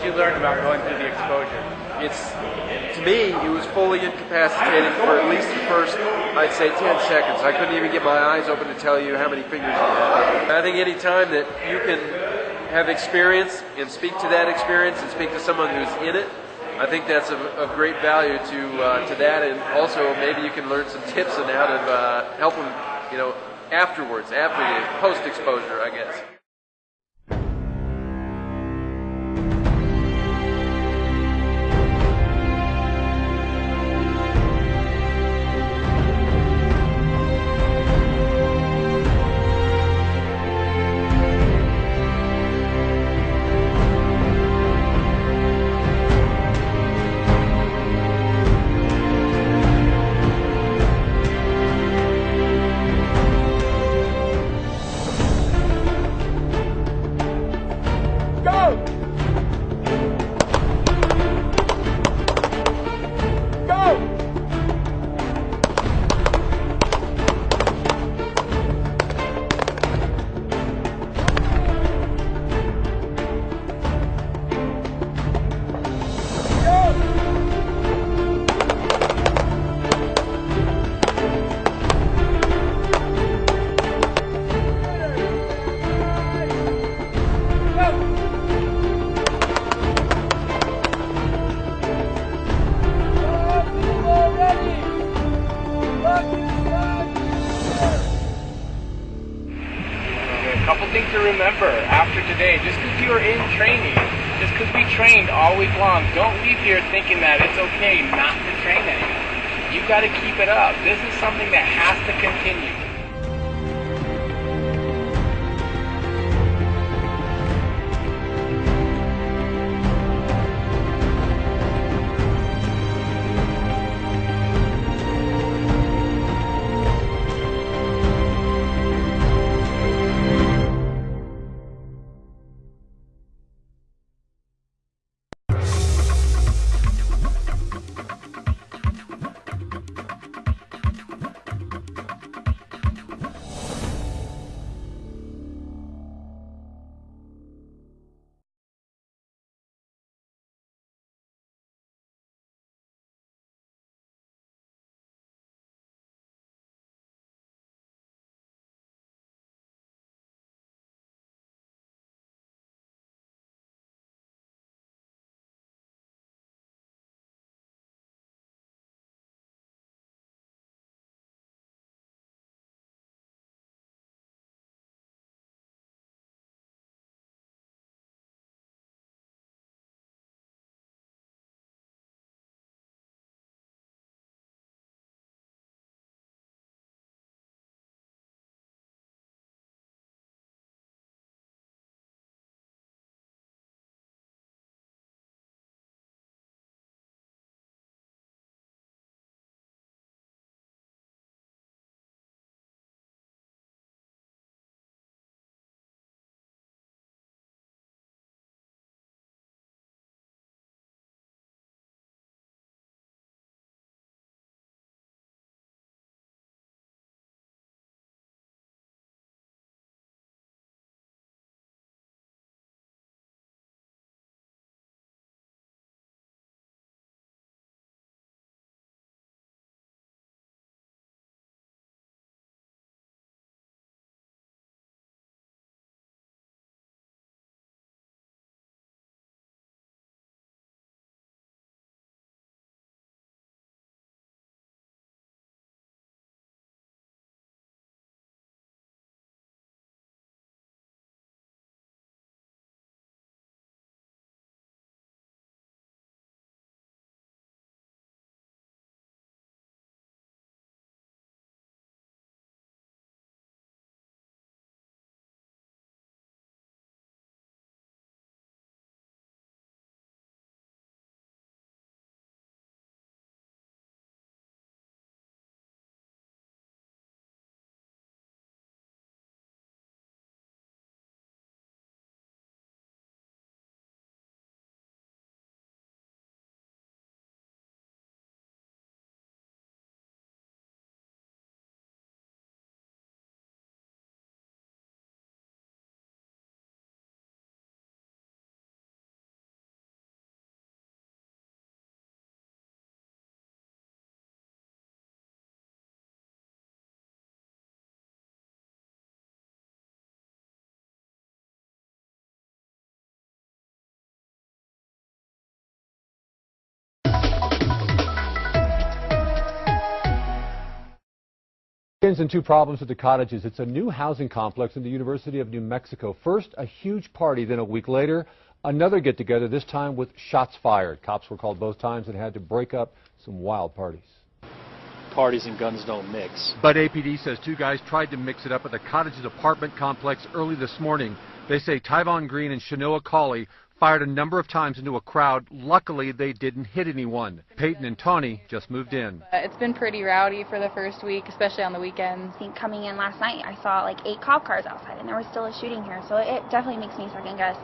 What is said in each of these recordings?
did you learn about going through the exposure? To me, it was fully incapacitating for at least the first, I'd say, 10 seconds. I couldn't even get my eyes open to tell you how many fingers you had. I think any time that you can have experience and speak to that experience and speak to someone who's in it, I think that's of great value to that, and also maybe you can learn some tips on how to help them, afterwards, after the post-exposure, I guess. Couple things to remember after today, just because you are in training, just because we trained all week long, don't leave here thinking that it's okay not to train anymore. You've got to keep it up. This is something that has to continue. And two problems at the cottages. It's a new housing complex in the University of New Mexico. First, a huge party, then a week later, another get-together, this time with shots fired. Cops were called both times and had to break up some wild parties. Parties and guns don't mix. But APD says two guys tried to mix it up at the cottages apartment complex early this morning. They say Tyvon Green and Shanoa Cawley fired a number of times into a crowd. Luckily, they didn't hit anyone. Peyton and Tawny just moved in. It's been pretty rowdy for the first week, especially on the weekends. I think coming in last night, I saw like 8 cop cars outside, and there was still a shooting here, so it definitely makes me second guess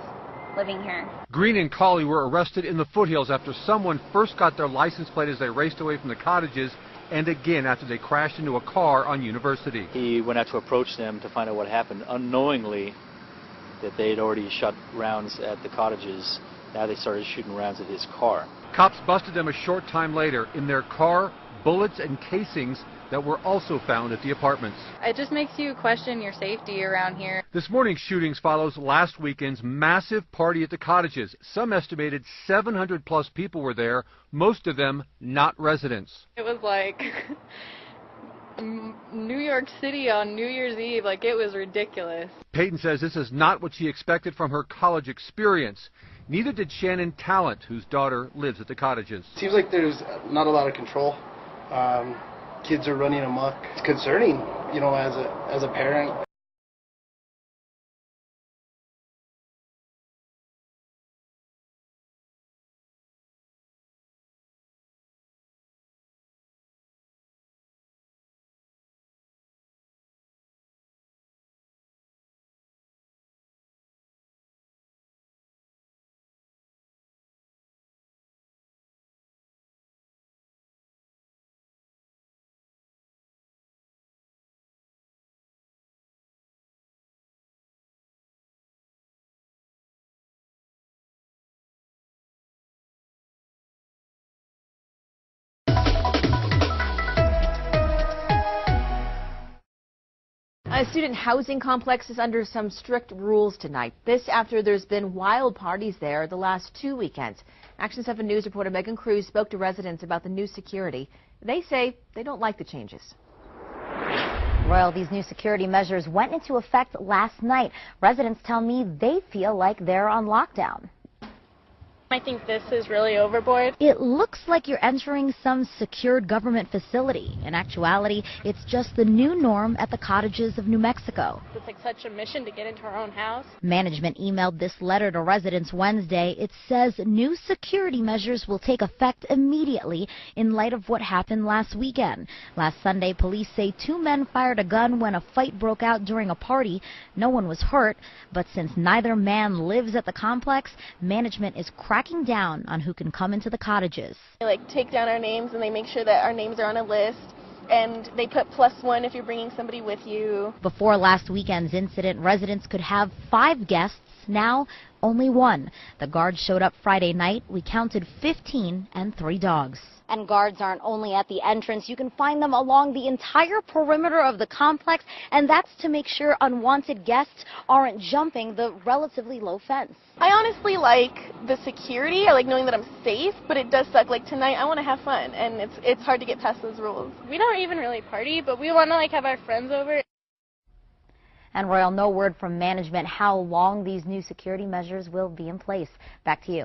living here. Green and Cawley were arrested in the foothills after someone first got their license plate as they raced away from the cottages, and again after they crashed into a car on University. He went out to approach them to find out what happened, unknowingly that they had already shot rounds at the cottages. Now they started shooting rounds at his car. Cops busted them a short time later. In their car, bullets and casings that were also found at the apartments. It just makes you question your safety around here. This morning's shootings follows last weekend's massive party at the cottages. Some estimated 700 plus people were there, most of them not residents. It was like New York City on New Year's Eve. Like, it was ridiculous. Peyton says this is not what she expected from her college experience. Neither did Shannon Talent, whose daughter lives at the cottages. Seems like there's not a lot of control. Kids are running amok. It's concerning, you know, as a parent. A student housing complex is under some strict rules tonight. This after there's been wild parties there the last 2 weekends. Action 7 News reporter Megan Cruz spoke to residents about the new security. They say they don't like the changes. Royal, these new security measures went into effect last night. Residents tell me they feel like they're on lockdown. I think this is really overboard. It looks like you're entering some secured government facility. In actuality, it's just the new norm at the cottages of New Mexico. It's like such a mission to get into our own house. Management emailed this letter to residents Wednesday. It says new security measures will take effect immediately in light of what happened last weekend. Last Sunday, police say 2 men fired a gun when a fight broke out during a party. No one was hurt, but since neither man lives at the complex, management is cracking down on who can come into the cottages. They like take down our names and they make sure that our names are on a list, and they put +1 if you're bringing somebody with you. Before last weekend's incident, residents could have 5 guests. Now, only 1. The guards showed up Friday night. We counted 15 and 3 dogs. And guards aren't only at the entrance. You can find them along the entire perimeter of the complex, and that's to make sure unwanted guests aren't jumping the relatively low fence. I honestly like the security. I like knowing that I'm safe, but it does suck. Like tonight, I want to have fun, and it's hard to get past those rules. We don't even really party, but we want to like have our friends over. And Royal, no word from management how long these new security measures will be in place. Back to you.